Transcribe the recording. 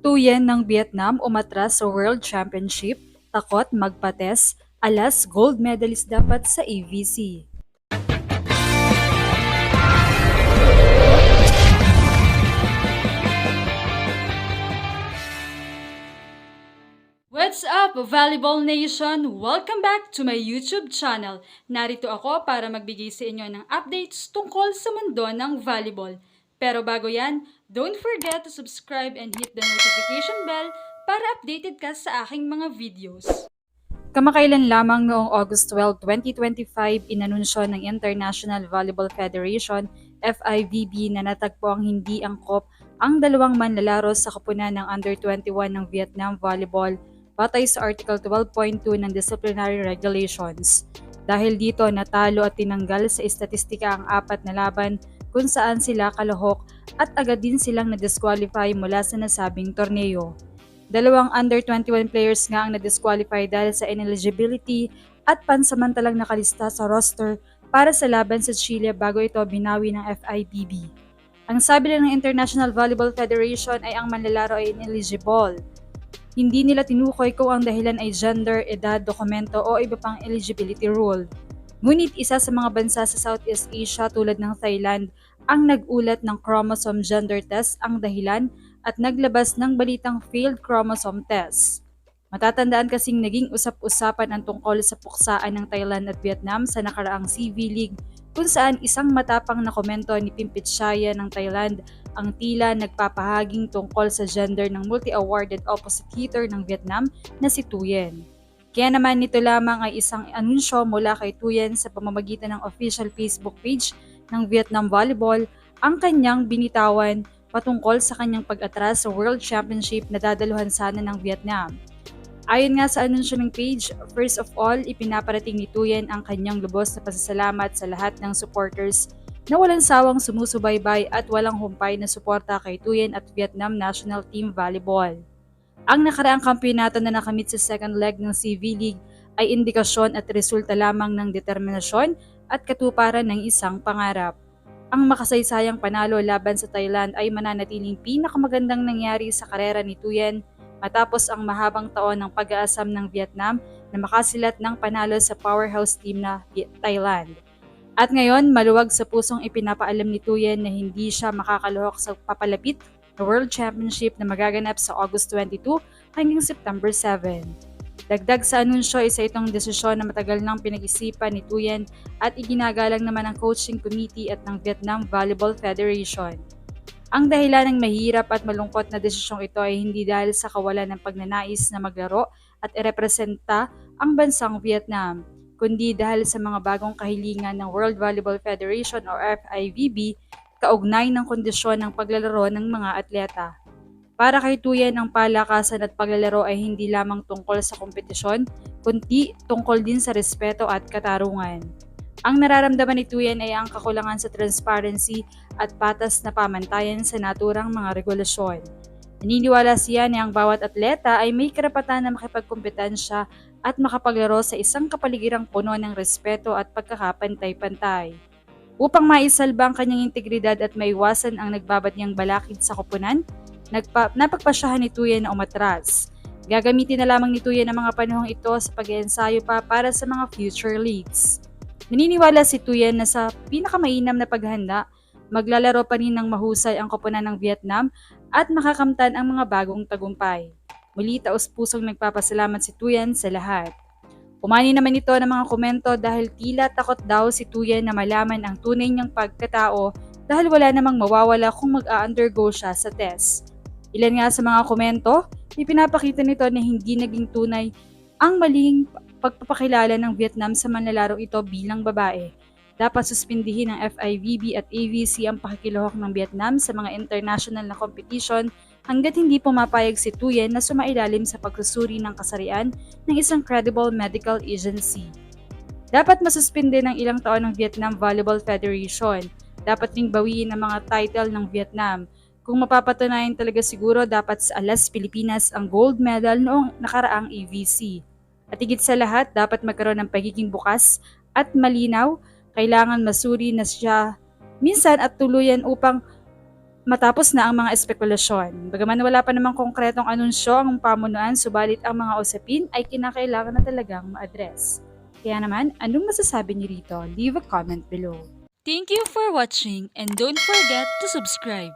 Tuyen ng Vietnam umatras sa World Championship, takot magpates, alas gold medalist dapat sa AVC. What's up, Volleyball Nation? Welcome back to my YouTube channel. Narito ako para magbigay sa inyo ng updates tungkol sa mundo ng volleyball. Pero bago yan, don't forget to subscribe and hit the notification bell para updated ka sa aking mga videos. Kamakailan lamang noong August 12, 2025, inanunsyo ng International Volleyball Federation FIVB na natagpo ang hindi angkop ang dalawang manlalaro sa koponan ng Under-21 ng Vietnam Volleyball batay sa Article 12.2 ng Disciplinary Regulations. Dahil dito natalo at tinanggal sa estatistika ang apat na laban kung saan sila kalahok at agad din silang na-disqualify mula sa nasabing torneo. Dalawang under-21 players nga ang na-disqualify dahil sa ineligibility at pansamantalang nakalista sa roster para sa laban sa Chile bago ito binawi ng FIVB. Ang sabi lang ng International Volleyball Federation ay ang manlalaro ay ineligible. Hindi nila tinukoy kung ang dahilan ay gender, edad, dokumento o iba pang eligibility rule. Ngunit isa sa mga bansa sa Southeast Asia tulad ng Thailand ang nag-ulat ng chromosome gender test ang dahilan at naglabas ng balitang failed chromosome test. Matatandaan kasing naging usap-usapan ang tungkol sa puksaan ng Thailand at Vietnam sa nakaraang CV League kung saan isang matapang na komento ni Pimpit Shaya ng Thailand ang tila nagpapahaging tungkol sa gender ng multi-awarded opposite hitter ng Vietnam na si Thuyen. Kaya naman nito lamang ay isang anunsyo mula kay Thuyen sa pamamagitan ng official Facebook page ng Vietnam Volleyball ang kanyang binitawan patungkol sa kanyang pag-atras sa World Championship na dadaluhan sana ng Vietnam. Ayon nga sa anunsyo ng page, first of all, ipinaparating ni Thuyen ang kanyang lubos na pasasalamat sa lahat ng supporters na walang sawang sumusubaybay at walang humpay na suporta kay Thuyen at Vietnam National Team Volleyball. Ang nakaraang kampyonato na nakamit sa second leg ng CV League ay indikasyon at resulta lamang ng determinasyon at katuparan ng isang pangarap. Ang makasaysayang panalo laban sa Thailand ay mananatiling pinakamagandang nangyari sa karera ni Thuyen matapos ang mahabang taon ng pag-aasam ng Vietnam na makasilat ng panalo sa powerhouse team na Thailand. At ngayon, maluwag sa pusong ipinapaalam ni Thuyen na hindi siya makakaluhok sa papalapit na World Championship na magaganap sa August 22 hanggang September 7. Dagdag sa anunsyo, isa itong desisyon na matagal nang pinag-isipan ni Thuyen at iginagalang naman ng coaching committee at ng Vietnam Volleyball Federation. Ang dahilan ng mahirap at malungkot na desisyong ito ay hindi dahil sa kawalan ng pagnanais na maglaro at irepresenta ang bansang Vietnam, kundi dahil sa mga bagong kahilingan ng World Volleyball Federation o FIVB kaugnay ng kondisyon ng paglalaro ng mga atleta. Para kay Thuyen, ang palakasan at paglalaro ay hindi lamang tungkol sa kompetisyon, kundi tungkol din sa respeto at katarungan. Ang nararamdaman ni Thuyen ay ang kakulangan sa transparency at patas na pamantayan sa naturang mga regulasyon. Naniniwala siya na ang bawat atleta ay may karapatan na makipagkompetensya at makapaglaro sa isang kapaligiran puno ng respeto at pagkakapantay-pantay. Upang maisalba ang kanyang integridad at maiwasan ang nagbabat niyang balakid sa koponan, napagpasyahan ni Thuyen na umatras. Gagamitin na lamang ni Thuyen ang mga panahong ito sa pag-iensayo pa para sa mga future leagues. Naniniwala si Thuyen na sa pinakamainam na paghanda, maglalaro pa rin ng mahusay ang koponan ng Vietnam at makakamtan ang mga bagong tagumpay. Muli taos-pusong nagpapasalamat si Thuyen sa lahat. Umani naman ito ng mga komento dahil tila takot daw si Thuyen na malaman ang tunay niyang pagkatao dahil wala namang mawawala kung mag-a-undergo siya sa test. Ilan nga sa mga komento, ipinapakita nito na hindi naging tunay ang maling pagpapakilala ng Vietnam sa manlalarong ito bilang babae. Dapat suspindihin ng FIVB at AVC ang pakikiluhok ng Vietnam sa mga international na competition hanggat hindi pumapayag si Thuyen na sumailalim sa pagsusuri ng kasarian ng isang credible medical agency. Dapat masuspinde ng ilang taon ng Vietnam Volleyball Federation. Dapat ring bawiin ang mga title ng Vietnam. Kung mapapatunayan talaga siguro dapat sa Alas Pilipinas ang gold medal noong nakaraang AVC. At higit sa lahat, dapat magkaroon ng pagiging bukas at malinaw. Kailangan masuri na siya minsan at tuluyan upang Matapos na ang mga espekulasyon, bagaman wala pa namang konkretong anunsyo ang pamunuan, subalit ang mga usapin ay kinakailangan na talagang ma-address. Kaya naman, anong masasabi niyo rito? Leave a comment below. Thank you for watching and don't forget to subscribe.